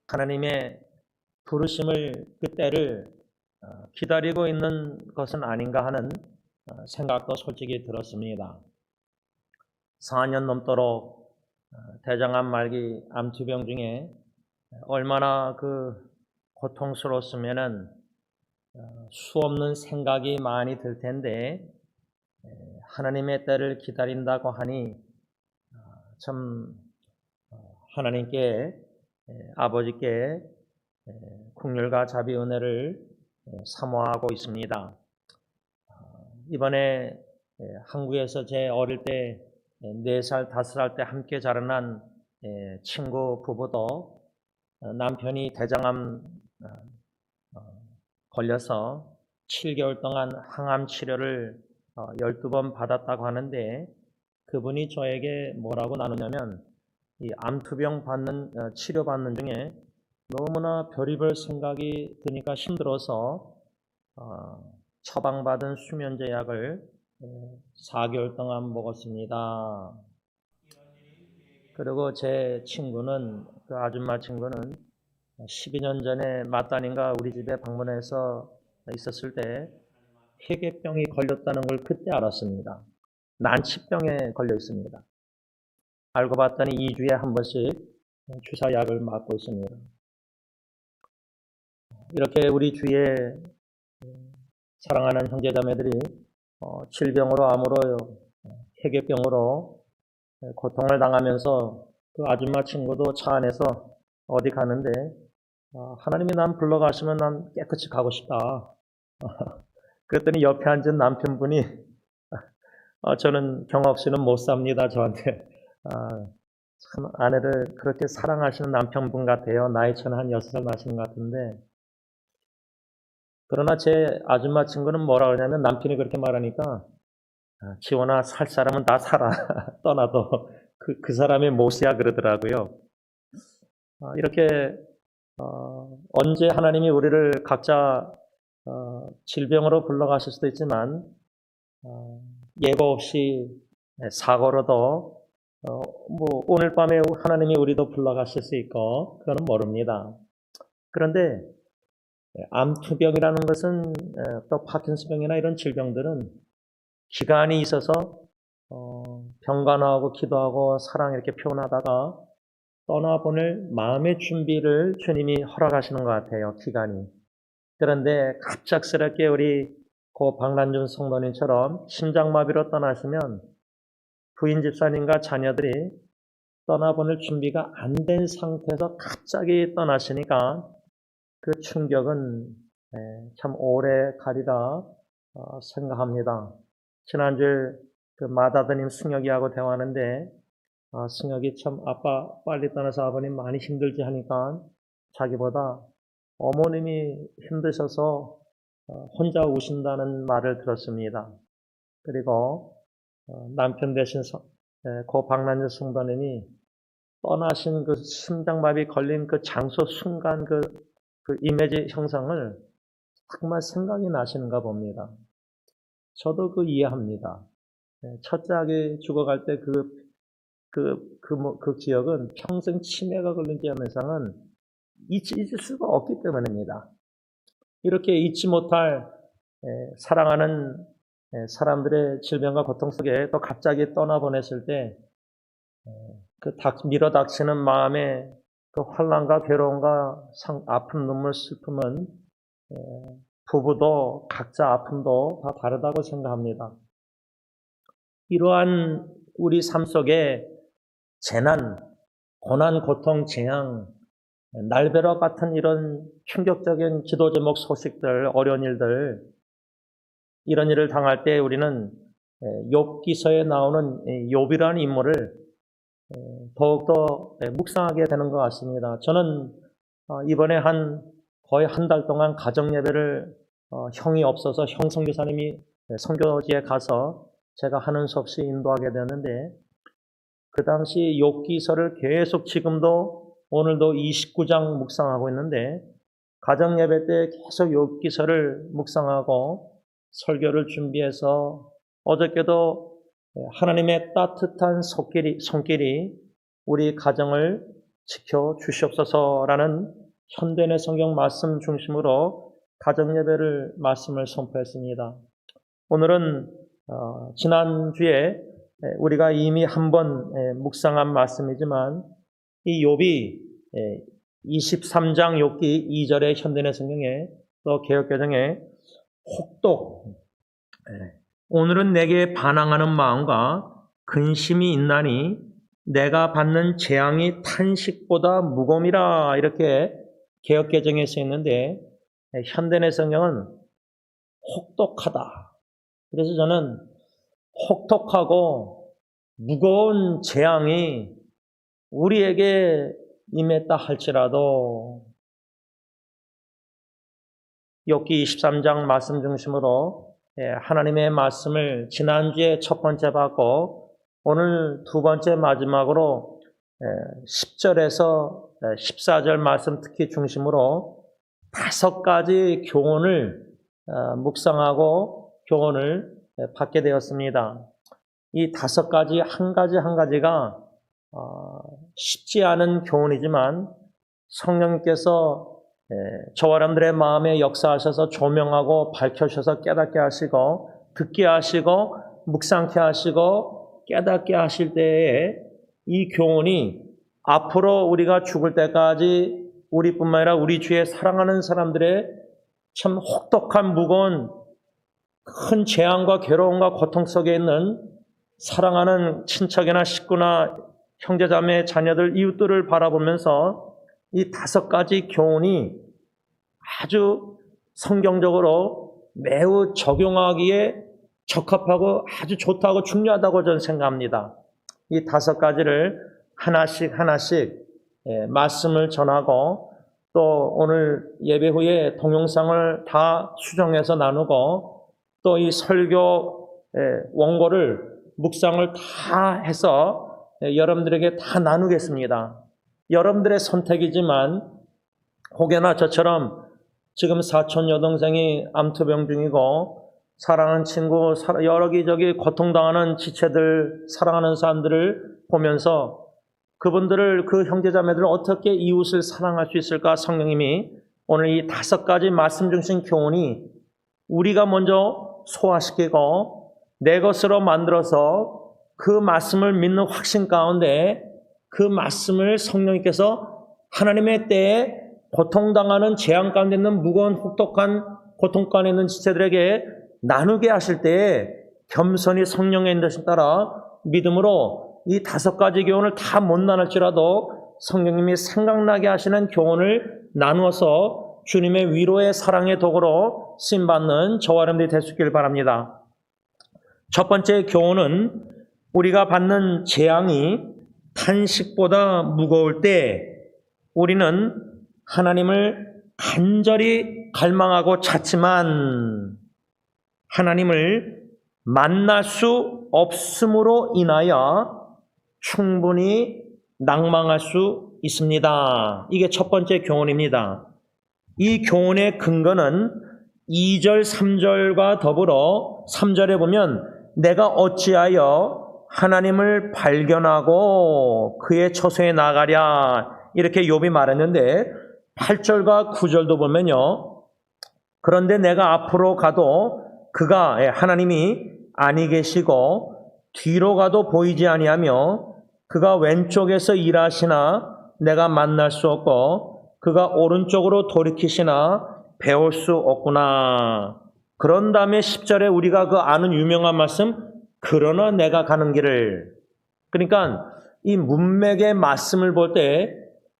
하나님의 부르심을 그때를 기다리고 있는 것은 아닌가 하는 생각도 솔직히 들었습니다. 4년 넘도록 대장암 말기 암투병 중에 얼마나 고통스러웠으면은 수없는 생각이 많이 들 텐데 하나님의 때를 기다린다고 하니 참 하나님께 아버지께 긍휼과 자비 은혜를 사모하고 있습니다. 이번에 한국에서 제 어릴 때 4살, 5살 때 함께 자라난 친구 부부도 남편이 대장암 걸려서 7개월 동안 항암 치료를 12번 받았다고 하는데 그분이 저에게 뭐라고 나누냐면 이 암투병 치료받는 중에 너무나 별의별 생각이 드니까 힘들어서 처방받은 수면제 약을 4개월 동안 먹었습니다. 그리고 제 친구는, 그 아줌마 친구는 12년 전에 맞다님과 우리 집에 방문해서 있었을 때 회계병이 걸렸다는 걸 그때 알았습니다. 난치병에 걸려 있습니다. 알고 봤더니 2주에 한 번씩 주사약을 맞고 있습니다. 이렇게 우리 주위에 사랑하는 형제자매들이 질병으로, 암으로, 회계병으로 고통을 당하면서 그 아줌마 친구도 차 안에서 어디 가는데 하나님이 난 불러가시면 난 깨끗이 가고 싶다. 그랬더니 옆에 앉은 남편분이 저는 경험 없이는 못 삽니다. 저한테 참 아내를 그렇게 사랑하시는 남편분 같아요. 나이 차는 한 6살 나시는 것 같은데 그러나 제 아줌마 친구는 뭐라 그러냐면 남편이 그렇게 말하니까 지원아 살 사람은 다 살아. 떠나도 그 사람의 못이야 그러더라고요. 이렇게 언제 하나님이 우리를 각자 질병으로 불러가실 수도 있지만 예고 없이 사고로도 오늘 밤에 하나님이 우리도 불러가실 수 있고 그거는 모릅니다. 그런데 암투병이라는 것은 또 파킨슨병이나 이런 질병들은 기간이 있어서 병간호하고 기도하고 사랑 이렇게 표현하다가 떠나보낼 마음의 준비를 주님이 허락하시는 것 같아요. 기간이. 그런데 갑작스럽게 우리 고 박란준 성도님처럼 심장마비로 떠나시면 부인 집사님과 자녀들이 떠나보낼 준비가 안 된 상태에서 갑자기 떠나시니까 그 충격은 참 오래 가리라 생각합니다. 지난주에 그 마다드님 승혁이하고 대화하는데 승혁이 참 아빠 빨리 떠나서 아버님 많이 힘들지 하니까 자기보다 어머님이 힘드셔서 혼자 우신다는 말을 들었습니다. 그리고 남편 대신 고 박란주 성도님이 떠나신 그 심장마비 걸린 그 장소 순간 그 이미지 형상을 정말 생각이 나시는가 봅니다. 저도 이해합니다. 첫째 아기 죽어갈 때 그 기억은 평생 치매가 걸린 기억상은 잊을 수가 없기 때문입니다. 이렇게 잊지 못할 사랑하는 사람들의 질병과 고통 속에 또 갑자기 떠나보냈을 때 밀어닥치는 마음의 그 환란과 괴로움과 아픔, 눈물, 슬픔은 부부도 각자 아픔도 다 다르다고 생각합니다. 이러한 우리 삶 속에 재난, 고난, 고통, 재앙, 날벼락 같은 이런 충격적인 기도 제목 소식들, 어려운 일들, 이런 일을 당할 때 우리는 욥기서에 나오는 욥이라는 인물을 더욱더 묵상하게 되는 것 같습니다. 저는 이번에 거의 한 달 동안 가정예배를 형이 없어서 형 선교사님이 선교지에 가서 제가 하는 수 없이 인도하게 되었는데 그 당시 욥기서를 계속 지금도 오늘도 29장 묵상하고 있는데 가정예배 때 계속 욥기서를 묵상하고 설교를 준비해서 어저께도 하나님의 따뜻한 손길이 우리 가정을 지켜주시옵소서라는 현대인의 성경 말씀 중심으로 가정예배를 말씀을 선포했습니다. 오늘은 지난주에 우리가 이미 한번 묵상한 말씀이지만 이 욥이 23장 욥기 2절의 현대인의 성경에 또 개역개정에 혹독 오늘은 내게 반항하는 마음과 근심이 있나니 내가 받는 재앙이 탄식보다 무거움이라 이렇게 개역개정에 써 있는데 현대인의 성경은 혹독하다. 그래서 저는 혹독하고 무거운 재앙이 우리에게 임했다 할지라도 욥기 23장 말씀 중심으로 하나님의 말씀을 지난주에 첫 번째 받고 오늘 두 번째 마지막으로 10절에서 14절 말씀 특히 중심으로 5가지 교훈을 묵상하고 교훈을 받게 되었습니다. 이 5가지 한 가지가 쉽지 않은 교훈이지만 성령님께서 저와 여러분들의 마음에 역사하셔서 조명하고 밝혀주셔서 깨닫게 하시고 듣게 하시고 묵상케 하시고 깨닫게 하실 때에 이 교훈이 앞으로 우리가 죽을 때까지 우리뿐만 아니라 우리 주위에 사랑하는 사람들의 참 혹독한 무거운 큰 재앙과 괴로움과 고통 속에 있는 사랑하는 친척이나 식구나 형제자매 자녀들 이웃들을 바라보면서 이 5가지 교훈이 아주 성경적으로 매우 적용하기에 적합하고 아주 좋다고 중요하다고 저는 생각합니다. 이 5가지를 하나씩 말씀을 전하고 또 오늘 예배 후에 동영상을 다 수정해서 나누고 또 이 설교 원고를 묵상을 다 해서 여러분들에게 다 나누겠습니다. 여러분들의 선택이지만 혹여나 저처럼 지금 사촌 여동생이 암투병 중이고 사랑하는 친구, 여기저기 고통당하는 지체들, 사랑하는 사람들을 보면서 그분들을, 그 형제자매들을 어떻게 이웃을 사랑할 수 있을까? 성령님이 오늘 이 5가지 말씀 중심 교훈이 우리가 먼저 소화시키고 내 것으로 만들어서 그 말씀을 믿는 확신 가운데 그 말씀을 성령님께서 하나님의 때에 고통당하는 재앙 가운데 있는 무거운 혹독한 고통 가운데 있는 지체들에게 나누게 하실 때에 겸손히 성령의 인도심 따라 믿음으로 이 5가지 교훈을 다 못 나눌지라도 성령님이 생각나게 하시는 교훈을 나누어서 주님의 위로의 사랑의 도구로 쓰임받는 저와 여러분들이 될 수 있기를 바랍니다. 첫 번째 교훈은 우리가 받는 재앙이 탄식보다 무거울 때 우리는 하나님을 간절히 갈망하고 찾지만 하나님을 만날 수 없음으로 인하여 충분히 낭망할 수 있습니다. 이게 첫 번째 교훈입니다. 이 교훈의 근거는 2절, 3절과 더불어 3절에 보면 내가 어찌하여 하나님을 발견하고 그의 처소에 나가랴 이렇게 욥이 말했는데 8절과 9절도 보면요. 그런데 내가 앞으로 가도 그가 하나님이 아니 계시고 뒤로 가도 보이지 아니하며 그가 왼쪽에서 일하시나 내가 만날 수 없고 그가 오른쪽으로 돌이키시나 배울 수 없구나. 그런 다음에 10절에 우리가 그 아는 유명한 말씀 그러나 내가 가는 길을, 그러니까 이 문맥의 말씀을 볼 때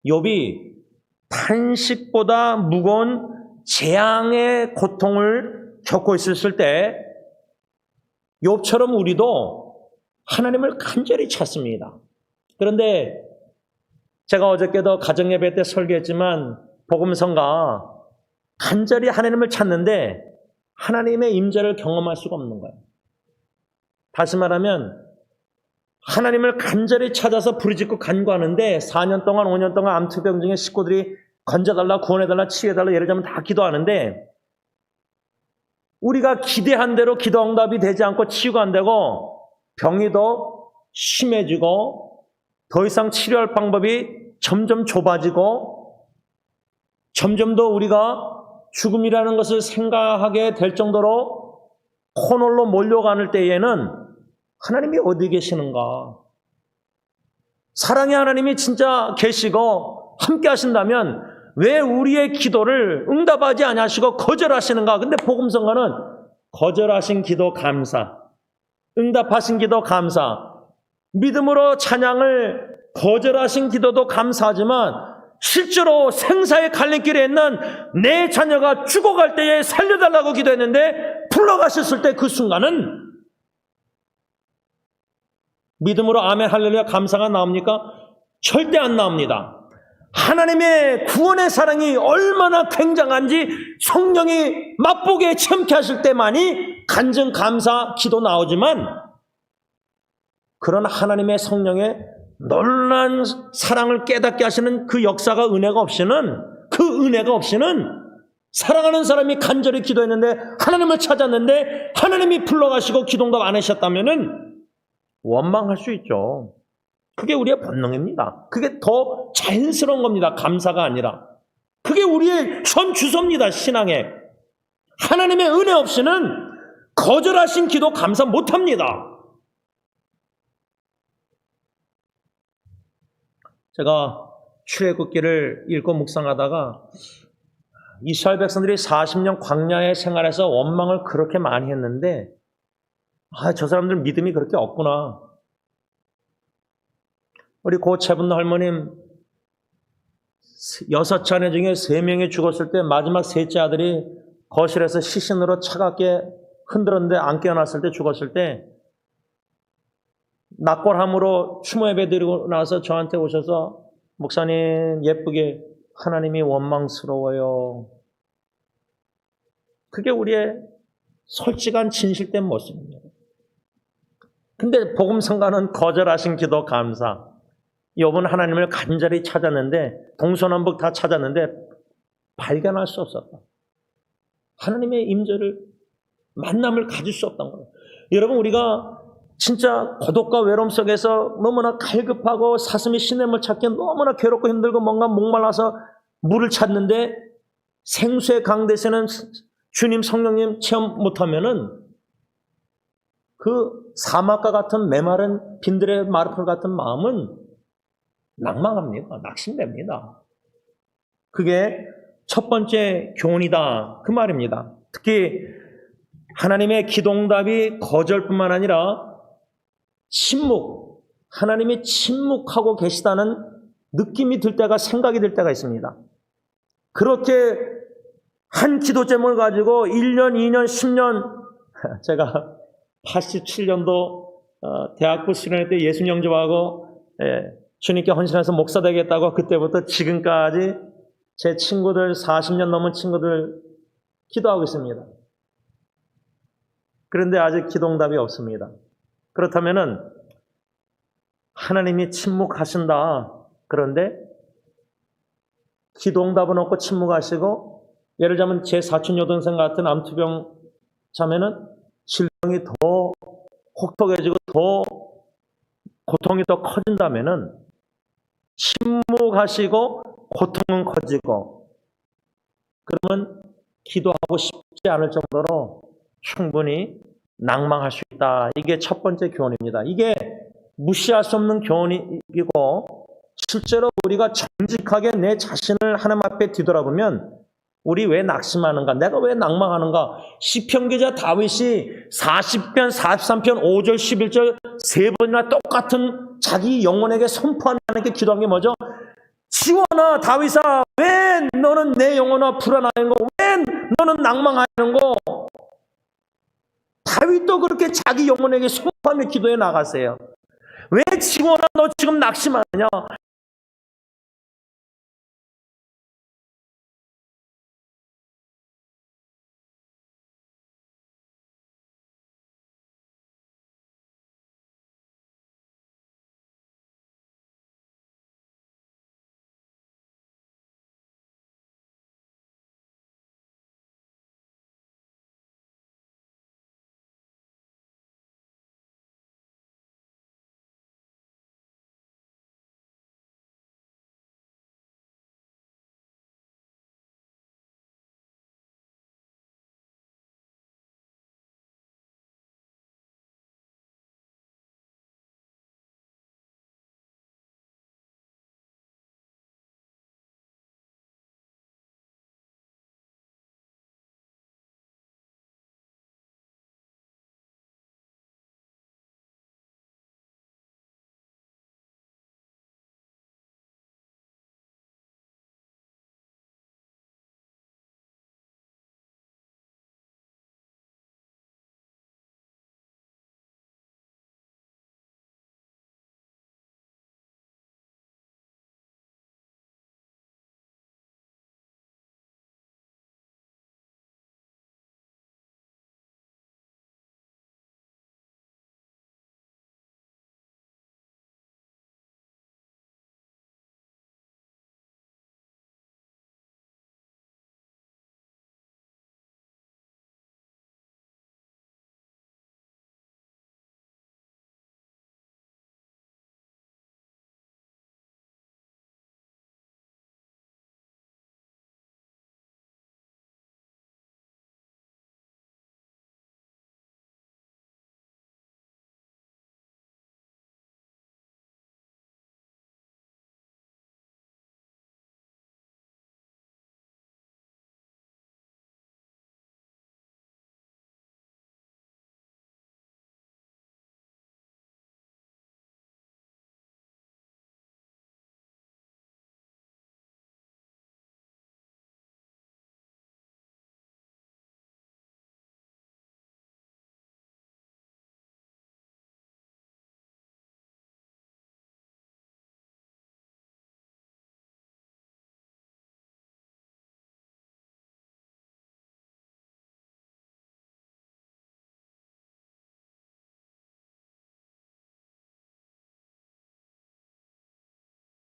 욥이 탄식보다 무거운 재앙의 고통을 겪고 있었을 때 욥처럼 우리도 하나님을 간절히 찾습니다. 그런데 제가 어저께도 가정예배 때 설교했지만 복음성가 간절히 하나님을 찾는데 하나님의 임재를 경험할 수가 없는 거예요. 다시 말하면 하나님을 간절히 찾아서 부르짖고 간구하는데 4년 동안 5년 동안 암투병 중에 식구들이 건져달라 구원해달라 치유해달라 예를 들면 다 기도하는데 우리가 기대한 대로 기도 응답이 되지 않고 치유가 안 되고 병이 더 심해지고 더 이상 치료할 방법이 점점 좁아지고 점점 더 우리가 죽음이라는 것을 생각하게 될 정도로 코너로 몰려가는 때에는 하나님이 어디 계시는가? 사랑의 하나님이 진짜 계시고 함께 하신다면 왜 우리의 기도를 응답하지 아니하시고 거절하시는가? 근데 복음성가는 거절하신 기도 감사, 응답하신 기도 감사, 믿음으로 찬양을 거절하신 기도도 감사하지만 실제로 생사의 갈림길에 있는 내 자녀가 죽어갈 때에 살려달라고 기도했는데 불러가셨을 때 그 순간은 믿음으로 아멘 할렐루야 감사가 나옵니까? 절대 안 나옵니다. 하나님의 구원의 사랑이 얼마나 굉장한지 성령이 맛보게 체험케 하실 때만이 간증 감사 기도 나오지만 그런 하나님의 성령의 놀라운 사랑을 깨닫게 하시는 그 역사가 은혜가 없이는 사랑하는 사람이 간절히 기도했는데 하나님을 찾았는데 하나님이 불러가시고 기도응답 안 하셨다면은 원망할 수 있죠. 그게 우리의 본능입니다. 그게 더 자연스러운 겁니다. 감사가 아니라. 그게 우리의 전 주소입니다. 신앙에. 하나님의 은혜 없이는 거절하신 기도 감사 못합니다. 제가 출애굽기를 읽고 묵상하다가 이스라엘 백성들이 40년 광야의 생활에서 원망을 그렇게 많이 했는데 저 사람들 믿음이 그렇게 없구나. 우리 고 채분노 할머님 6자녀 중에 3명이 죽었을 때 마지막 셋째 아들이 거실에서 시신으로 차갑게 흔들었는데 안 깨어났을 때 죽었을 때 낙골함으로 추모 예배 드리고 나서 저한테 오셔서 목사님 예쁘게 하나님이 원망스러워요. 그게 우리의 솔직한 진실된 모습입니다. 근데 복음성가는 거절하신 기도 감사. 욥은 하나님을 간절히 찾았는데 동서남북 다 찾았는데 발견할 수 없었다. 하나님의 임재를 만남을 가질 수 없다는 거예요. 여러분 우리가 진짜 고독과 외로움 속에서 너무나 갈급하고 사슴이 시냇물 찾기 너무나 괴롭고 힘들고 뭔가 목말라서 물을 찾는데 생수의 강대에서는 주님 성령님 체험 못하면은 그 사막과 같은 메마른 빈들의 마르풀 같은 마음은 낭망합니다. 낙심됩니다. 그게 첫 번째 교훈이다. 그 말입니다. 특히 하나님의 기도응답이 거절뿐만 아니라 침묵, 하나님이 침묵하고 계시다는 느낌이 들 때가 생각이 들 때가 있습니다. 그렇게 한 기도 제목을 가지고 1년, 2년, 10년 제가 87년도 대학부 수련회 때 예수 영접하고 주님께 헌신해서 목사 되겠다고 그때부터 지금까지 제 친구들 40년 넘은 친구들 기도하고 있습니다. 그런데 아직 기도응답이 없습니다. 그렇다면은 하나님이 침묵하신다. 그런데 기도응답은 없고 침묵하시고 예를 들자면 제 사촌 여동생 같은 암투병 자매는 질병이 더 혹독해지고 더 고통이 더 커진다면은 침묵하시고 고통은 커지고 그러면 기도하고 싶지 않을 정도로 충분히 낭망할 수 있다. 이게 첫 번째 교훈입니다. 이게 무시할 수 없는 교훈이고 실제로 우리가 정직하게 내 자신을 하나님 앞에 뒤돌아보면 우리 왜 낙심하는가? 내가 왜 낭망하는가? 시편 기자 다윗이 40편, 43편, 5절, 11절 세 번이나 똑같은 자기 영혼에게 선포하는 하나님께 기도한 게 뭐죠? 지원아 다윗아 왜 너는 내 영혼아 불안하는 거? 왜 너는 낭망하는 거? 다윗도 그렇게 자기 영혼에게 선포하며 기도해 나가세요. 왜 지원아 너 지금 낙심하느냐?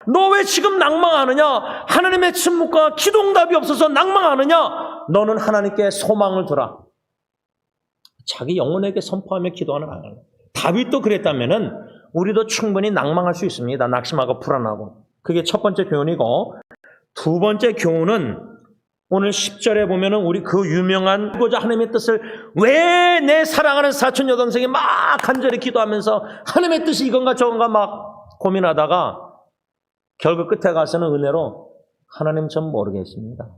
너 왜 지금 낭망하느냐? 하나님의 침묵과 기도응답이 없어서 낭망하느냐? 너는 하나님께 소망을 두라. 자기 영혼에게 선포하며 기도하는 하나님. 다윗도 그랬다면은 우리도 충분히 낭망할 수 있습니다. 낙심하고 불안하고. 그게 첫 번째 교훈이고, 두 번째 교훈은 오늘 10절에 보면은 우리 그 유명한 하나님의 뜻을 왜 내 사랑하는 사촌 여동생이 막 간절히 기도하면서 하나님의 뜻이 이건가 저건가 막 고민하다가 결국 끝에 가서는 은혜로 하나님 전 모르겠습니다.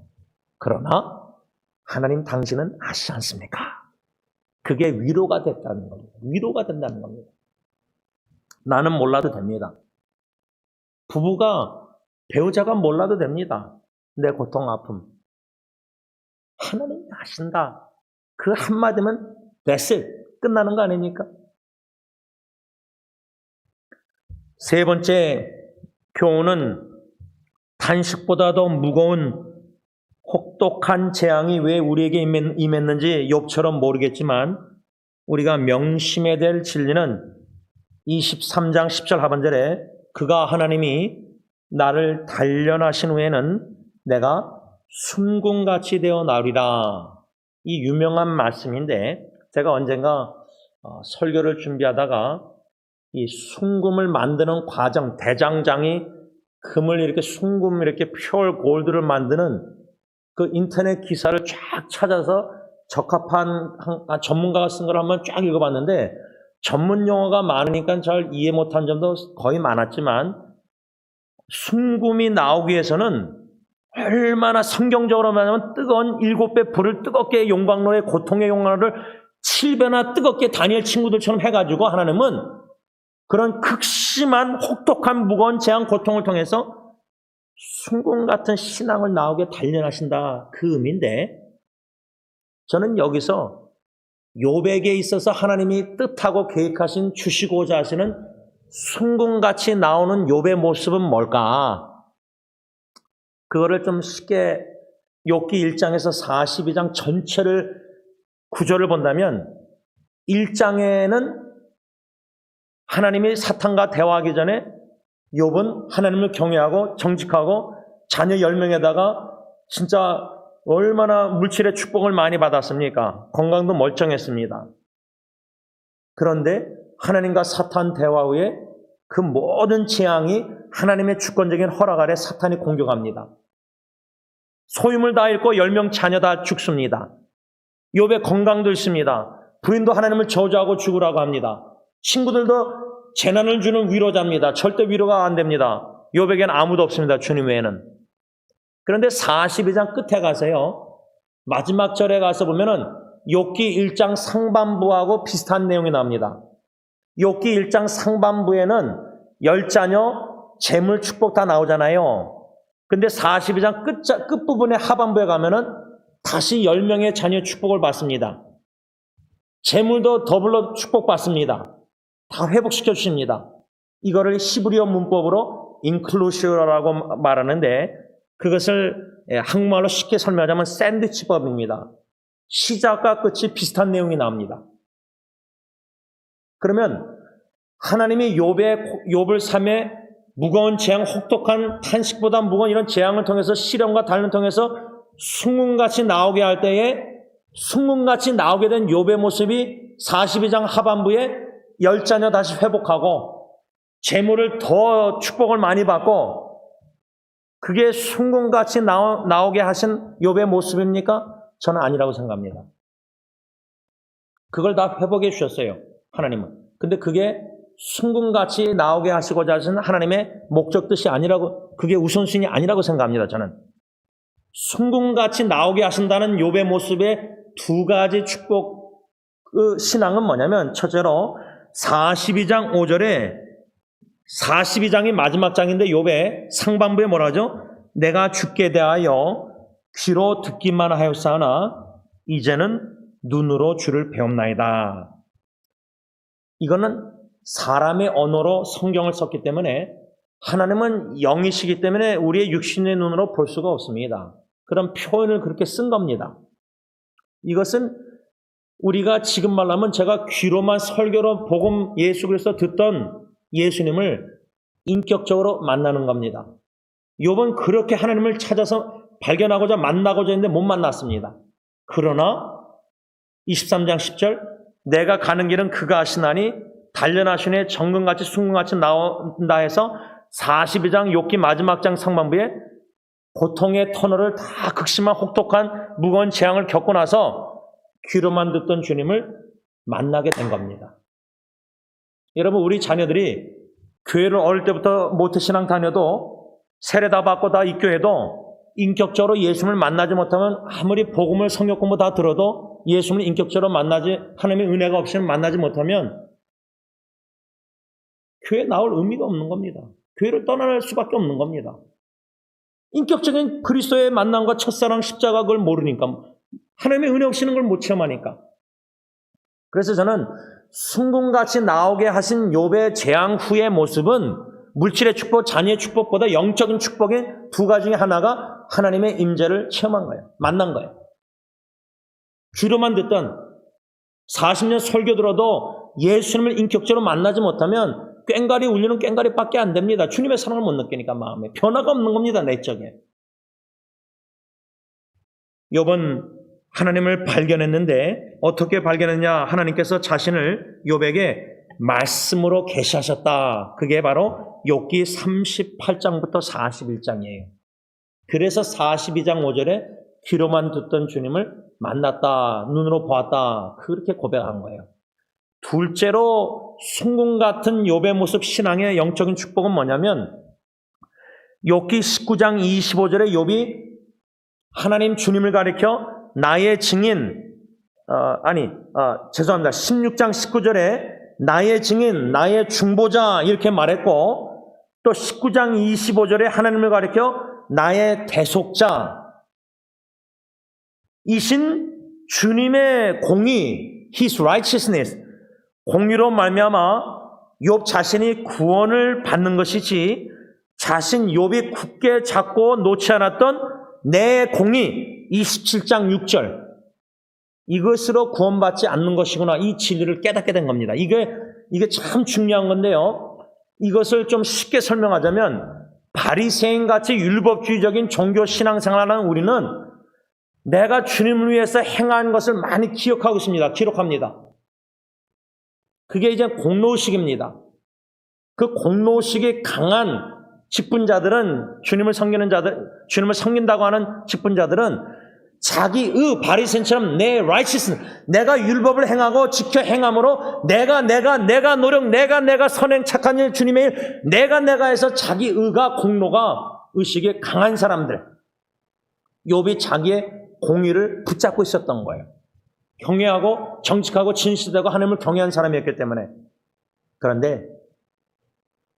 그러나 하나님 당신은 아시지 않습니까? 그게 위로가 됐다는 겁니다. 위로가 된다는 겁니다. 나는 몰라도 됩니다. 부부가 배우자가 몰라도 됩니다. 내 고통, 아픔. 하나님이 아신다. 그 한마디면 that's it. 끝나는 거 아닙니까? 세 번째 교훈은 탄식보다 더 무거운 혹독한 재앙이 왜 우리에게 임했는지 욥처럼 모르겠지만 우리가 명심해야 될 진리는 23장 10절 하반절에 그가 하나님이 나를 단련하신 후에는 내가 순금같이 되어 나오리라. 이 유명한 말씀인데 제가 언젠가 설교를 준비하다가 이 순금을 만드는 과정, 대장장이 금을 이렇게 순금 이렇게 퓨어 골드를 만드는 그 인터넷 기사를 쫙 찾아서 적합한 전문가가 쓴 걸 한번 쫙 읽어봤는데 전문 용어가 많으니까 잘 이해 못한 점도 거의 많았지만 순금이 나오기 위해서는 얼마나 성경적으로 말하면 뜨거운 7배 불을 뜨겁게 용광로의 고통의 용광로를 7배나 뜨겁게 다니엘 친구들처럼 해가지고 하나님은 그런 극심한 혹독한 무거운 재앙 고통을 통해서 순금 같은 신앙을 나오게 단련하신다 그 의미인데 저는 여기서 욥에게 있어서 하나님이 뜻하고 계획하신 주시고자 하시는 순금같이 나오는 욥의 모습은 뭘까? 그거를 좀 쉽게 욥기 1장에서 42장 전체를 구조를 본다면 1장에는 하나님이 사탄과 대화하기 전에 욥은 하나님을 경외하고 정직하고 자녀 10명에다가 진짜 얼마나 물질의 축복을 많이 받았습니까? 건강도 멀쩡했습니다. 그런데 하나님과 사탄 대화 후에 그 모든 재앙이 하나님의 주권적인 허락 아래 사탄이 공격합니다. 소유물 다 잃고 10명 자녀 다 죽습니다. 욥의 건강도 있습니다. 부인도 하나님을 저주하고 죽으라고 합니다. 친구들도 재난을 주는 위로자입니다. 절대 위로가 안 됩니다. 욥에게는 아무도 없습니다. 주님 외에는. 그런데 42장 끝에 가서요. 마지막 절에 가서 보면은 욥기 1장 상반부하고 비슷한 내용이 나옵니다. 욥기 1장 상반부에는 10자녀, 재물, 축복 다 나오잖아요. 근데 42장 끝부분의 하반부에 가면은 다시 10명의 자녀 축복을 받습니다. 재물도 더블로 축복받습니다. 다 회복시켜 주십니다. 이거를 히브리어 문법으로 inclusive라고 말하는데 그것을 한국말로 쉽게 설명하자면 샌드위치법입니다. 시작과 끝이 비슷한 내용이 나옵니다. 그러면 하나님이 욥을 삼에 무거운 재앙, 혹독한 탄식보다 무거운 이런 재앙을 통해서 시련과 단련을 통해서 순금같이 나오게 할 때에 순금같이 나오게 된 욥의 모습이 42장 하반부에 10자녀 다시 회복하고 재물을 더 축복을 많이 받고 그게 순금같이 나오게 하신 욥의 모습입니까? 저는 아니라고 생각합니다. 그걸 다 회복해 주셨어요. 하나님은. 근데 그게 순금같이 나오게 하시고자 하신 하나님의 목적 뜻이 아니라고, 그게 우선순위 아니라고 생각합니다. 저는. 순금같이 나오게 하신다는 욥의 모습의 두 가지 축복 신앙은 뭐냐면 첫째로 42장 5절에 42장이 마지막 장인데 욥의 상반부에 뭐라 하죠? 내가 주께 대하여 귀로 듣기만 하였사오나 이제는 눈으로 주를 배움나이다. 이거는 사람의 언어로 성경을 썼기 때문에 하나님은 영이시기 때문에 우리의 육신의 눈으로 볼 수가 없습니다. 그런 표현을 그렇게 쓴 겁니다. 이것은 우리가 지금 말하면 제가 귀로만 설교로 복음 예수 그리스도 듣던 예수님을 인격적으로 만나는 겁니다. 욥은 그렇게 하나님을 찾아서 발견하고자 만나고자 했는데 못 만났습니다. 그러나 23장 10절 내가 가는 길은 그가 하시나니 단련하시네 정금같이 순금같이 나온다 해서 42장 욥기 마지막 장 상반부에 고통의 터널을 다 극심한 혹독한 무거운 재앙을 겪고 나서 귀로만 듣던 주님을 만나게 된 겁니다. 여러분, 우리 자녀들이 교회를 어릴 때부터 모태신앙 다녀도 세례 다 받고 다 입교해도 인격적으로 예수님을 만나지 못하면 아무리 복음을 성경 공부 다 들어도 예수님을 인격적으로 만나지, 하나님의 은혜가 없이는 만나지 못하면 교회에 나올 의미가 없는 겁니다. 교회를 떠날 수밖에 없는 겁니다. 인격적인 그리스도의 만남과 첫사랑 십자가 그걸 모르니까, 하나님의 은혜 없이는 걸 못 체험하니까. 그래서 저는 순금같이 나오게 하신 욥의 재앙 후의 모습은 물질의 축복, 자녀의 축복보다 영적인 축복의 두 가지 중에 하나가 하나님의 임재를 체험한 거예요. 만난 거예요. 귀로만 듣던 40년 설교 들어도 예수님을 인격적으로 만나지 못하면 꽹과리 울리는 꽹과리밖에 안 됩니다. 주님의 사랑을 못 느끼니까 마음에 변화가 없는 겁니다. 내적에. 욥은 하나님을 발견했는데 어떻게 발견했냐? 하나님께서 자신을 욥에게 말씀으로 계시하셨다. 그게 바로 욥기 38장부터 41장이에요. 그래서 42장 5절에 귀로만 듣던 주님을 만났다. 눈으로 보았다. 그렇게 고백한 거예요. 둘째로 순금 같은 욥의 모습 신앙의 영적인 축복은 뭐냐면 욥기 19장 25절에 욥이 하나님 주님을 가리켜 나의 증인, 죄송합니다. 16장 19절에 나의 증인, 나의 중보자 이렇게 말했고 또 19장 25절에 하나님을 가리켜 나의 대속자 이신 주님의 공의, His righteousness, 공의로 말미암아 욥 자신이 구원을 받는 것이지 자신 욥이 굳게 잡고 놓지 않았던 내 공의 27장 6절 이것으로 구원받지 않는 것이구나. 이 진리를 깨닫게 된 겁니다. 이게 참 중요한 건데요. 이것을 좀 쉽게 설명하자면 바리새인같이 율법주의적인 종교 신앙생활하는 우리는 내가 주님을 위해서 행한 것을 많이 기억하고 있습니다. 기록합니다. 그게 이제 공로의식입니다. 그 공로의식이 강한 직분자들은 주님을 섬긴다고 하는 직분자들은 자기의 바리새인처럼 내 righteousness, 내가 율법을 행하고 지켜 행함으로 내가 노력, 내가 선행 착한 일 주님의 일, 내가 해서 자기 의가 공로가 의식이 강한 사람들. 욥이 자기의 공의를 붙잡고 있었던 거예요. 경외하고 정직하고 진실되고 하나님을 경외한 사람이었기 때문에. 그런데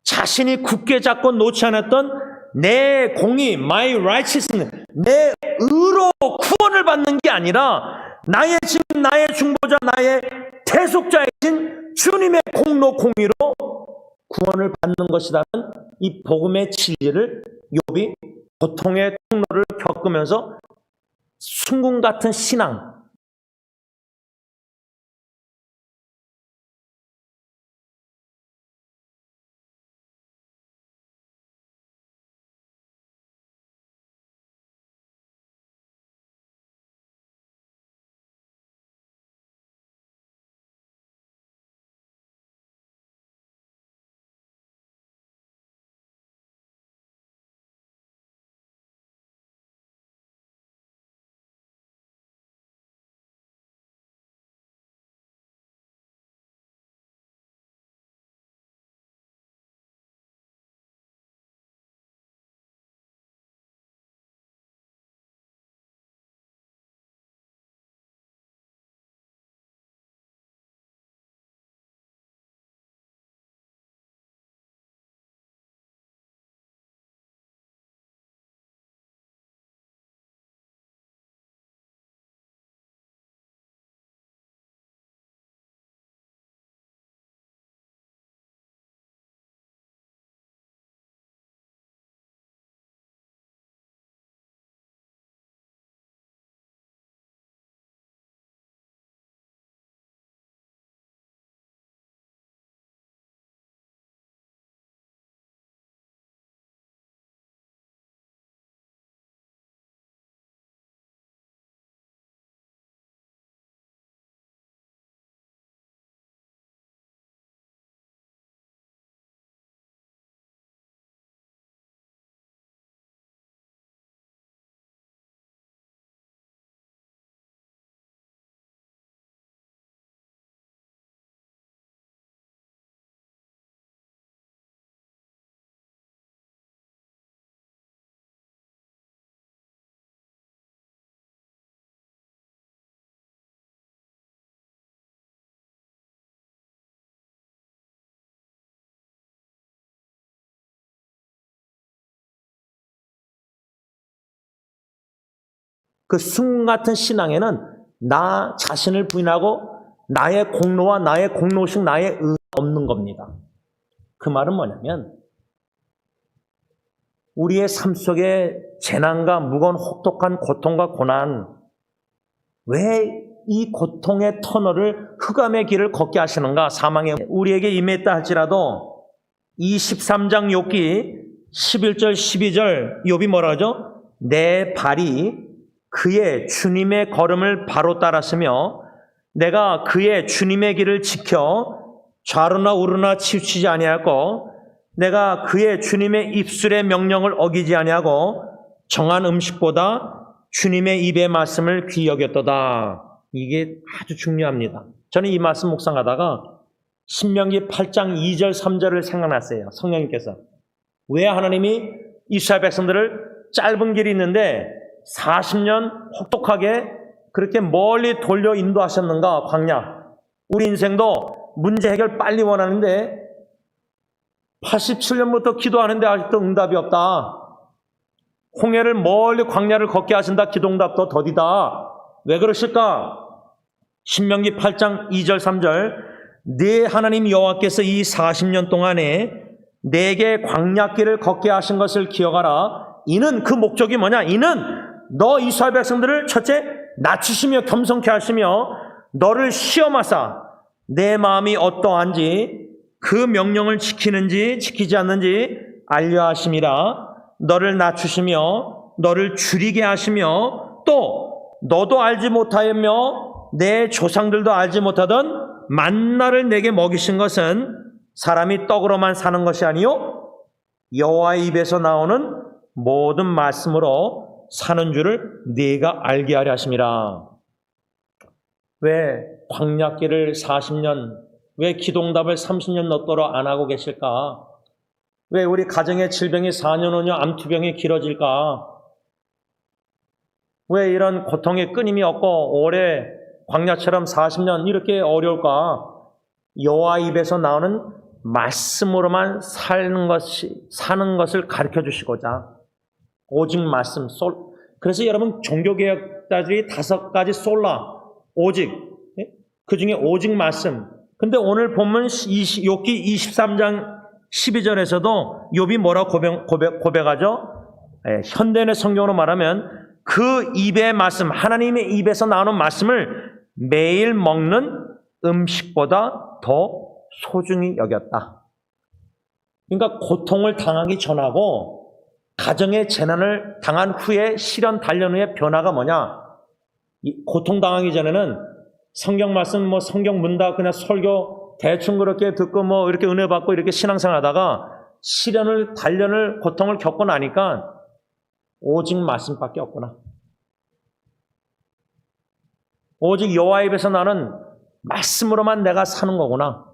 자신이 굳게 잡고 놓지 않았던 내 공의, my righteousness, 내 의로 구원을 받는 게 아니라 나의 증인, 나의 중보자, 나의 대속자이신 주님의 공로, 공의로 구원을 받는 것이라는 이 복음의 진리를 욥이 고통의 통로를 겪으면서 순금 같은 신앙, 그 순금 같은 신앙에는 나 자신을 부인하고 나의 공로와 나의 공로식 나의 의가 없는 겁니다. 그 말은 뭐냐면 우리의 삶 속에 재난과 무거운 혹독한 고통과 고난, 왜 이 고통의 터널을 흑암의 길을 걷게 하시는가? 사망에 우리에게 임했다 할지라도 23장 욥기 11절 12절 욥이 뭐라 하죠? 내 발이 그의 주님의 걸음을 바로 따랐으며 내가 그의 주님의 길을 지켜 좌로나 우로나 치우치지 아니하고 내가 그의 주님의 입술의 명령을 어기지 아니하고 정한 음식보다 주님의 입의 말씀을 귀히 여겼도다. 이게 아주 중요합니다. 저는 이 말씀 묵상하다가 신명기 8장 2절 3절을 생각났어요. 성령님께서 왜 하나님이 이스라엘 백성들을 짧은 길이 있는데 40년 혹독하게 그렇게 멀리 돌려 인도하셨는가? 광야. 우리 인생도 문제 해결 빨리 원하는데 87년부터 기도하는데 아직도 응답이 없다. 홍해를 멀리 광야를 걷게 하신다. 기도응답도 더디다. 왜 그러실까? 신명기 8장 2절 3절 네 하나님 여호와께서 이 40년 동안에 내게 광야길을 걷게 하신 것을 기억하라. 이는 그 목적이 뭐냐? 이는 너 이스라엘 백성들을 첫째 낮추시며 겸손케 하시며 너를 시험하사 내 마음이 어떠한지 그 명령을 지키는지 지키지 않는지 알려 하심이라. 너를 낮추시며 너를 줄이게 하시며 또 너도 알지 못하였며 내 조상들도 알지 못하던 만나를 내게 먹이신 것은 사람이 떡으로만 사는 것이 아니요 여호와의 입에서 나오는 모든 말씀으로 사는 줄을 네가 알게 하려 하심이라. 왜 광야길을 40년, 왜 기도응답을 30년 넘도록 안 하고 계실까? 왜 우리 가정의 질병이 4년 5년 암투병이 길어질까? 왜 이런 고통의 끊임이 없고 오래 광야처럼 40년 이렇게 어려울까? 여호와 입에서 나오는 말씀으로만 사는 것을 가르쳐 주시고자 오직 말씀. 그래서 여러분 종교개혁자들이 5가지 솔라 오직, 그 중에 오직 말씀. 근데 오늘 본문 욥기 23장 12절에서도 욥이 뭐라고 고백하죠? 현대인의 성경으로 말하면 그 입의 말씀, 하나님의 입에서 나오는 말씀을 매일 먹는 음식보다 더 소중히 여겼다. 그러니까 고통을 당하기 전하고 가정의 재난을 당한 후에 시련 단련 후에 변화가 뭐냐? 고통당하기 전에는 성경 말씀, 성경 문답 그냥 설교 대충 그렇게 듣고 이렇게 은혜 받고 이렇게 신앙생활 하다가 시련을, 단련을, 고통을 겪고 나니까 오직 말씀밖에 없구나. 오직 여호와 입에서 나는 말씀으로만 내가 사는 거구나.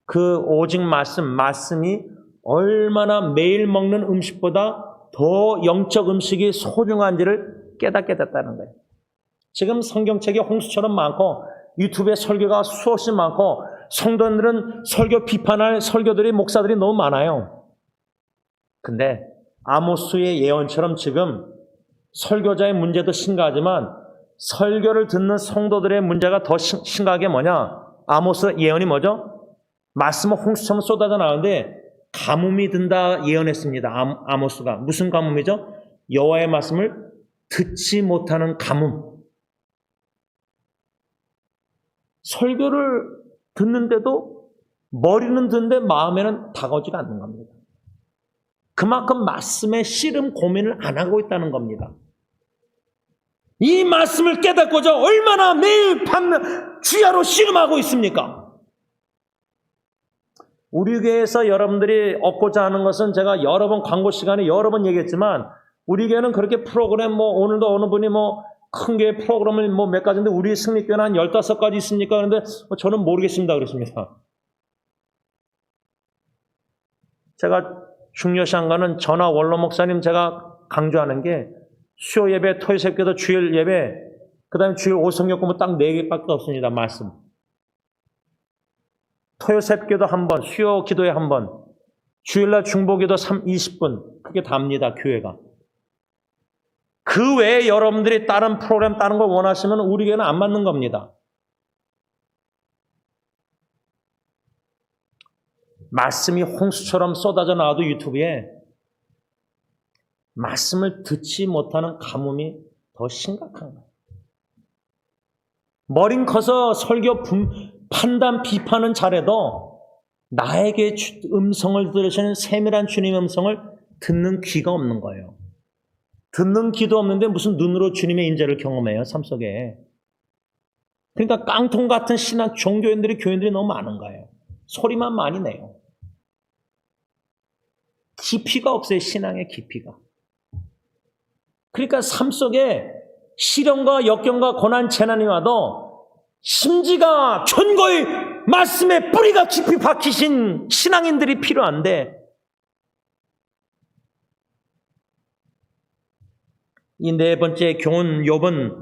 그 오직 말씀이 얼마나 매일 먹는 음식보다 더 영적 음식이 소중한지를 깨닫게 됐다는 거예요. 지금 성경책이 홍수처럼 많고 유튜브에 설교가 수없이 많고 성도들은 설교 비판할 설교들이 목사들이 너무 많아요. 근데 아모스의 예언처럼 지금 설교자의 문제도 심각하지만 설교를 듣는 성도들의 문제가 더 심각하게 뭐냐? 아모스 예언이 뭐죠? 말씀은 홍수처럼 쏟아져 나오는데 가뭄이 든다 예언했습니다. 아모스가. 무슨 가뭄이죠? 여호와의 말씀을 듣지 못하는 가뭄. 설교를 듣는데도 머리는 듣는데 마음에는 다가오지가 않는 겁니다. 그만큼 말씀에 씨름 고민을 안 하고 있다는 겁니다. 이 말씀을 깨닫고자 얼마나 매일 밤 주야로 씨름하고 있습니까? 우리 교회에서 여러분들이 얻고자 하는 것은 제가 여러 번 광고 시간에 여러 번 얘기했지만 우리 교회는 그렇게 프로그램 오늘도 어느 분이 큰 교회 프로그램을 몇 가지인데 우리 승리교회는 한 15가지 있습니까? 그런데 저는 모르겠습니다. 그렇습니다. 제가 중요시한 거는 전하 원로 목사님 제가 강조하는 게 수요 예배, 토요 새벽기도, 주일 예배, 그 다음에 주일 오성경 공부 딱 4개밖에 없습니다. 말씀. 토요 새벽기도 한 번, 수요 기도에 한 번, 주일날 중보기도 20분. 그게 답니다. 교회가. 그 외에 여러분들이 다른 프로그램, 다른 걸 원하시면 우리 교회는 안 맞는 겁니다. 말씀이 홍수처럼 쏟아져 나와도 유튜브에 말씀을 듣지 못하는 가뭄이 더 심각한 거예요. 머린 커서 설교 판단, 비판은 잘해도 나에게 음성을 들으시는 세밀한 주님의 음성을 듣는 귀가 없는 거예요. 듣는 귀도 없는데 무슨 눈으로 주님의 인재를 경험해요, 삶 속에. 그러니까 깡통 같은 신학 종교인들이, 교인들이 너무 많은 거예요. 소리만 많이 내요. 깊이가 없어요, 신앙의 깊이가. 그러니까 삶 속에 시련과 역경과 고난, 재난이 와도 심지가 견고히 말씀의 뿌리가 깊이 박히신 신앙인들이 필요한데, 이 네 번째 교훈, 욥은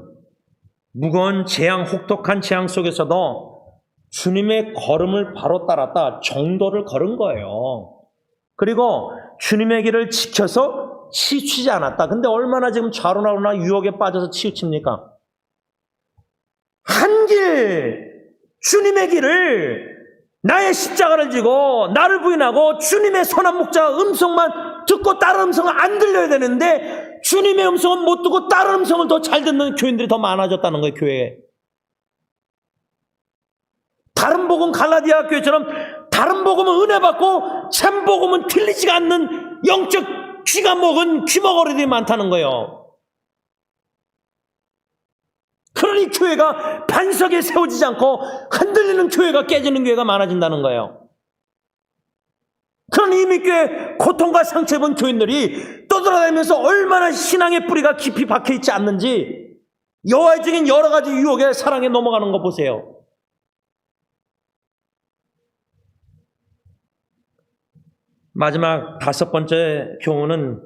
무거운 재앙, 혹독한 재앙 속에서도 주님의 걸음을 바로 따랐다. 정도를 걸은 거예요. 그리고 주님의 길을 지켜서 치우치지 않았다. 근데 얼마나 지금 좌로나로나 유혹에 빠져서 치우칩니까? 한 길, 주님의 길을, 나의 십자가를 지고 나를 부인하고 주님의 선한 목자 음성만 듣고 다른 음성은 안 들려야 되는데 주님의 음성은 못 듣고 다른 음성을 더 잘 듣는 교인들이 더 많아졌다는 거예요, 교회에. 다른 복음, 갈라디아 교회처럼 다른 복음은 은혜 받고 참 복음은 틀리지가 않는 영적 귀가 먹은 귀머거리들이 많다는 거예요. 그러니 교회가 반석에 세워지지 않고 흔들리는 교회가 깨지는 교회가 많아진다는 거예요. 그러니 이미 교회 고통과 상처 입은 교인들이 떠돌아다니면서 얼마나 신앙의 뿌리가 깊이 박혀있지 않는지 여화적인 여러 가지 유혹에 사랑에 넘어가는 거 보세요. 마지막 다섯 번째 교훈은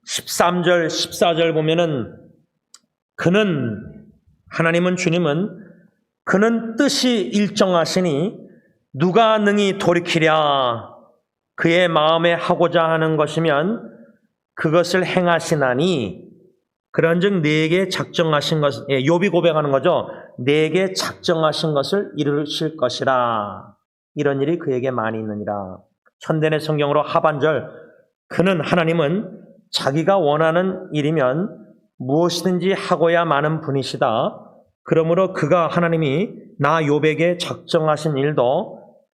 13절, 14절 보면은 하나님은 주님은 그는 뜻이 일정하시니 누가 능히 돌이키랴. 그의 마음에 하고자 하는 것이면 그것을 행하시나니 그런즉 내게 작정하신 것, 욥이 고백하는 거죠. 내게 작정하신 것을 이루실 것이라. 이런 일이 그에게 많이 있느니라. 현대의 성경으로 하반절, 하나님은 자기가 원하는 일이면 무엇이든지 하고야 마는 분이시다. 그러므로 하나님이 나 욥에게 작정하신 일도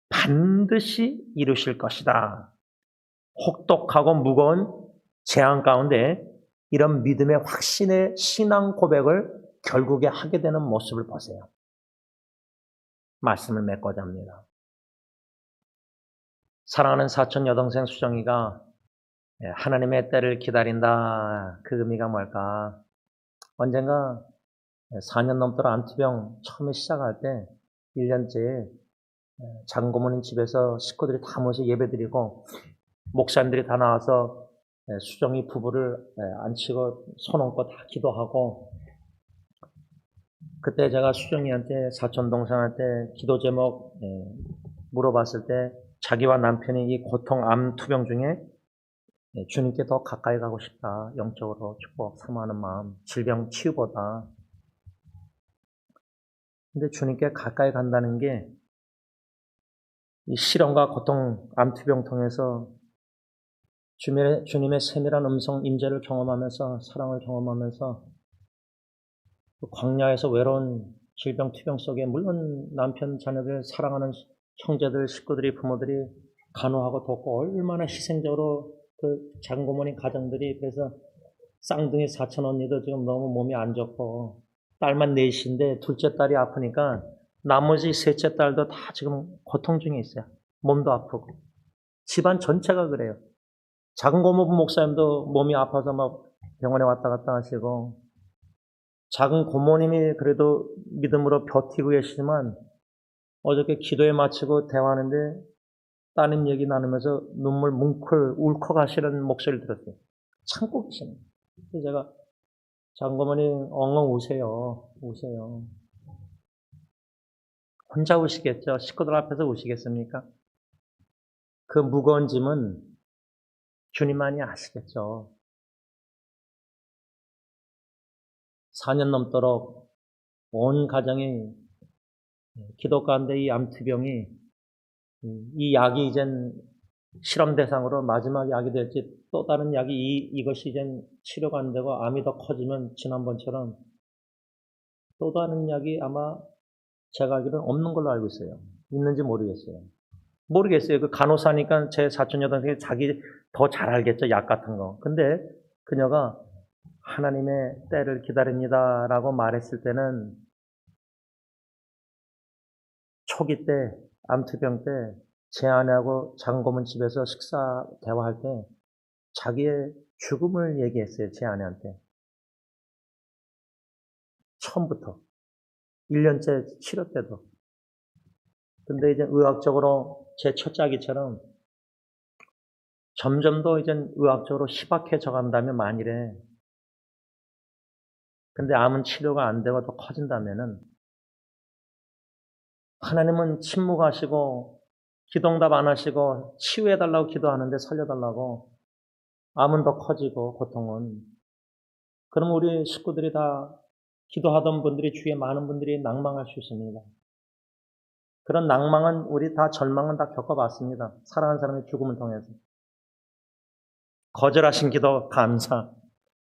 반드시 이루실 것이다. 혹독하고 무거운 재앙 가운데 이런 믿음의 확신의 신앙 고백을 결국에 하게 되는 모습을 보세요. 말씀을 맺고자 합니다. 사랑하는 사촌 여동생 수정이가 하나님의 때를 기다린다. 그 의미가 뭘까? 언젠가 4년 넘도록 암투병 처음에 시작할 때 1년째 작은 고모님 집에서 식구들이 다 모여서 예배드리고 목사님들이 다 나와서 수정이 부부를 앉히고 손 얹고 다 기도하고, 그때 제가 수정이한테, 사촌 동생한테 기도 제목 물어봤을 때 자기와 남편이 이 고통 암 투병 중에 주님께 더 가까이 가고 싶다. 영적으로 축복 사모하는 마음, 질병 치유보다. 근데 주님께 가까이 간다는 게 이 시련과 고통, 암 투병 통해서 주님의 세밀한 음성, 임재를 경험하면서, 사랑을 경험하면서, 광야에서 외로운 질병, 투병 속에 물론 남편, 자녀들, 사랑하는 형제들, 식구들이, 부모들이 간호하고 돕고 얼마나 희생적으로 그 작은 고모님 가정들이, 그래서 쌍둥이 사촌 언니도 지금 너무 몸이 안 좋고 딸만 넷인데 둘째 딸이 아프니까 나머지 셋째 딸도 다 지금 고통 중에 있어요. 몸도 아프고. 집안 전체가 그래요. 작은 고모부 목사님도 몸이 아파서 막 병원에 왔다 갔다 하시고, 작은 고모님이 그래도 믿음으로 버티고 계시지만 어저께 기도에 마치고 대화하는데 따님 얘기 나누면서 눈물 뭉클 울컥하시는 목소리를 들었어요. 참고 계시는 거예요. 그래서 제가 작은 고모님 엉엉 우세요. 혼자 우시겠죠. 식구들 앞에서 우시겠습니까? 그 무거운 짐은 주님만이 아시겠죠. 4년 넘도록 온 가정이 기도 가운데 이 암투병이 이 약이 이젠 실험 대상으로 마지막 약이 될지 또 다른 약이 이것이 이젠 치료가 안 되고 암이 더 커지면 지난번처럼 또 다른 약이 아마 제가 알기로는 없는 걸로 알고 있어요. 있는지 모르겠어요. 그 간호사니까 제 사촌 여동생이 자기 더 잘 알겠죠. 약 같은 거. 근데 그녀가 하나님의 때를 기다립니다라고 말했을 때는 초기 때, 암투병 때 제 아내하고 작은 고문 집에서 식사 대화할 때 자기의 죽음을 얘기했어요. 제 아내한테. 처음부터. 1년째 치료 때도. 근데 이제 의학적으로 제 첫 아기처럼 점점 더 이제 의학적으로 희박해져 간다면 만일에 근데 암은 치료가 안 되고 더 커진다면은 하나님은 침묵하시고 기도응답 안 하시고 치유해달라고 기도하는데 살려달라고 암은 더 커지고 고통은 그럼 우리 식구들이 다 기도하던 분들이 주위에 많은 분들이 낭망할 수 있습니다. 그런 낭망은 우리 다 절망은 다 겪어봤습니다. 사랑하는 사람의 죽음을 통해서. 거절하신 기도 감사.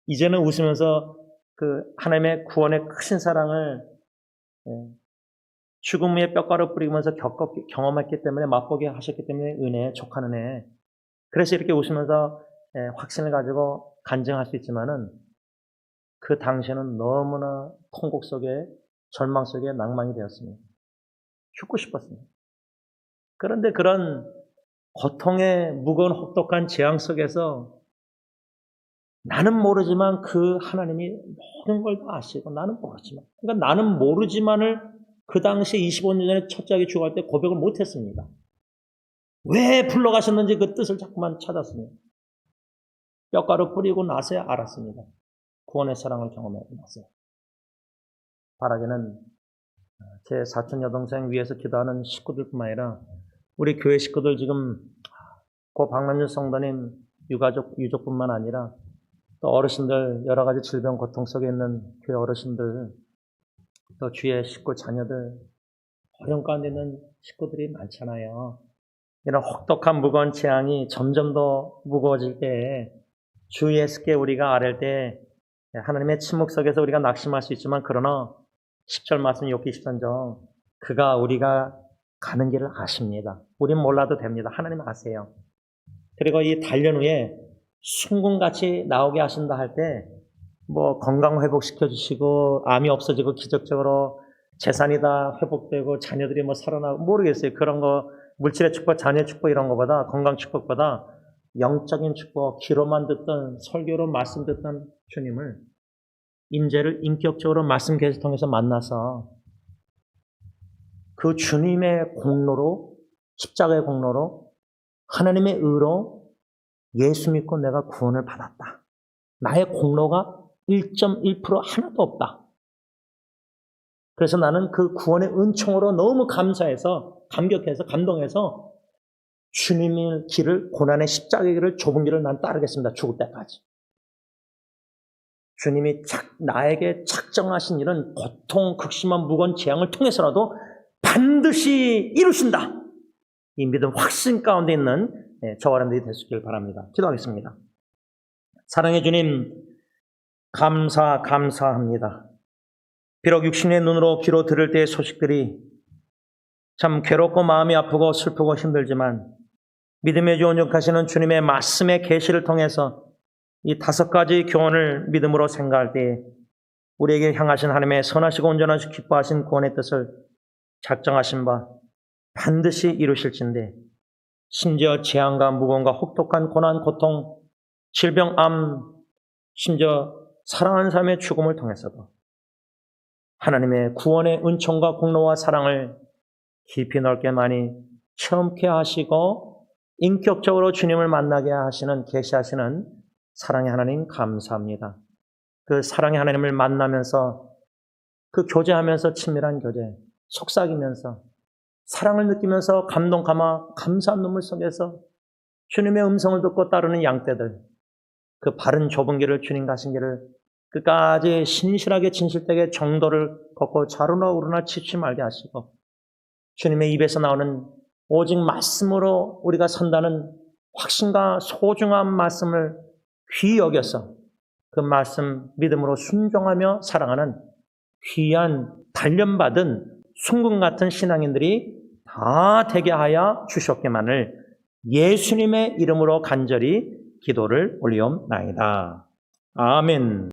이제는 웃으면서 그 하나님의 구원의 크신 사랑을 죽음 위에 뼈가루 뿌리면서 경험했기 때문에 맛보게 하셨기 때문에 은혜, 족한 은혜. 그래서 이렇게 웃으면서 확신을 가지고 간증할 수 있지만은 그 당시에는 너무나 통곡 속에 절망 속에 낭망이 되었습니다. 죽고 싶었습니다. 그런데 그런 고통의 무거운 혹독한 재앙 속에서 나는 모르지만 그 하나님이 모든 걸 다 아시고 나는 모르지만 그러니까 나는 모르지만을 그 당시에 25년 전에 첫째 아기 죽어갈 때 고백을 못했습니다. 왜 불러가셨는지 그 뜻을 자꾸만 찾았습니다. 뼈가루 뿌리고 나서야 알았습니다. 구원의 사랑을 경험하고 나서야. 바라기는 제 사촌 여동생 위해서 기도하는 식구들뿐만 아니라 우리 교회 식구들 지금 고 박만주 성도님 유족뿐만 아니라 또 어르신들 여러 가지 질병 고통 속에 있는 교회 어르신들 또 주위의 식구 자녀들 어려움 가운데 있는 식구들이 많잖아요. 이런 혹독한 무거운 재앙이 점점 더 무거워질 때에 주위에 있게 우리가 아랠 때 하나님의 침묵 속에서 우리가 낙심할 수 있지만 그러나 10절 말씀 욥기 13절 그가 우리가 가는 길을 아십니다. 우린 몰라도 됩니다. 하나님 아세요. 그리고 이 단련 후에 순금같이 나오게 하신다 할 때 뭐 건강 회복시켜 주시고 암이 없어지고 기적적으로 재산이 다 회복되고 자녀들이 뭐 살아나고 모르겠어요. 그런 거 물질의 축복, 자녀의 축복 이런 거보다 건강 축복보다 영적인 축복, 귀로만 듣던 설교로 말씀 듣던 주님을 인재를 인격적으로 말씀 계속 통해서 만나서 그 주님의 공로로 십자가의 공로로 하나님의 의로 예수 믿고 내가 구원을 받았다. 나의 공로가 1.1% 하나도 없다. 그래서 나는 그 구원의 은총으로 너무 감사해서 감격해서 감동해서 주님의 길을 고난의 십자가의 길을 좁은 길을 난 따르겠습니다. 죽을 때까지. 주님이 나에게 작정하신 이런 고통, 극심한 무거운 재앙을 통해서라도 반드시 이루신다. 이 믿음 확신 가운데 있는 저와 여러분들이 되시길 바랍니다. 기도하겠습니다. 사랑해 주님 감사합니다. 비록 육신의 눈으로 귀로 들을 때의 소식들이 참 괴롭고 마음이 아프고 슬프고 힘들지만 믿음의 주 온전하시는 주님의 말씀의 계시를 통해서 이 5가지 교훈을 믿음으로 생각할 때 우리에게 향하신 하나님의 선하시고 온전하시고 기뻐하신 구원의 뜻을 작정하신 바 반드시 이루실진데 심지어 재앙과 무거움과 혹독한 고난, 고통, 질병, 암, 심지어 사랑하는 사람의 죽음을 통해서도 하나님의 구원의 은총과 공로와 사랑을 깊이 넓게 많이 체험케 하시고 인격적으로 주님을 만나게 하시는 계시하시는 사랑의 하나님 감사합니다. 그 사랑의 하나님을 만나면서 그 교제하면서 친밀한 교제, 속삭이면서 사랑을 느끼면서 감동 감화 감사한 눈물 속에서 주님의 음성을 듣고 따르는 양떼들 그 바른 좁은 길을 주님 가신 길을 끝까지 신실하게 진실되게 정도를 걷고 좌로나 우로나 치지 말게 하시고 주님의 입에서 나오는 오직 말씀으로 우리가 산다는 확신과 소중한 말씀을 귀히 여겨서 그 말씀 믿음으로 순종하며 사랑하는 귀한 단련받은 순금 같은 신앙인들이 다 되게 하여 주셨기만을 예수님의 이름으로 간절히 기도를 올리옵나이다. 아멘.